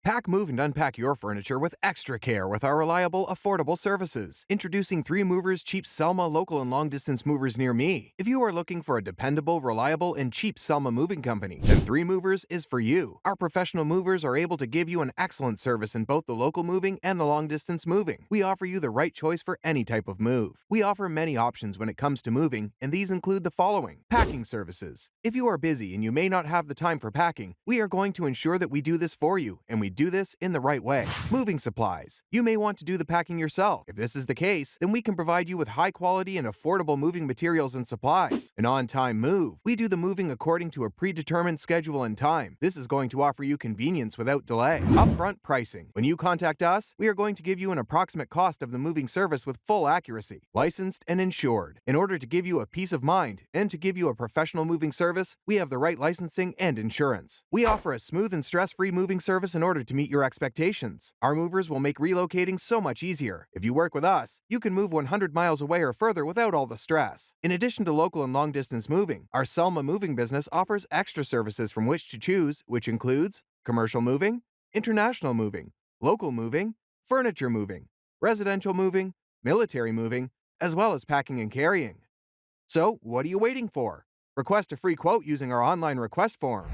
Pack, move, and unpack your furniture with extra care with our reliable, affordable services. Introducing 3 Movers Cheap Selma local and long-distance movers near me. If you are looking for a dependable, reliable, and cheap Selma moving company, then 3 Movers is for you. Our professional movers are able to give you an excellent service in both the local moving and the long-distance moving. We offer you the right choice for any type of move. We offer many options when it comes to moving, and these include the following: packing services. If you are busy and you may not have the time for packing, we are going to ensure that we do this for you, and we do this in the right way. Moving supplies. You may want to do the packing yourself. If this is the case, then we can provide you with high quality and affordable moving materials and supplies. An on-time move. We do the moving according to a predetermined schedule and time. This is going to offer you convenience without delay. Upfront pricing. When you contact us, we are going to give you an approximate cost of the moving service with full accuracy. Licensed and insured. In order to give you a peace of mind and to give you a professional moving service, we have the right licensing and insurance. We offer a smooth and stress-free moving service in order to meet your expectations. Our movers will make relocating so much easier. If you work with us, you can move 100 miles away or further without all the stress. In addition to local and long-distance moving, our Selma moving business offers extra services from which to choose, which includes commercial moving, international moving, local moving, furniture moving, residential moving, military moving, as well as packing and carrying. So, what are you waiting for? Request a free quote using our online request form.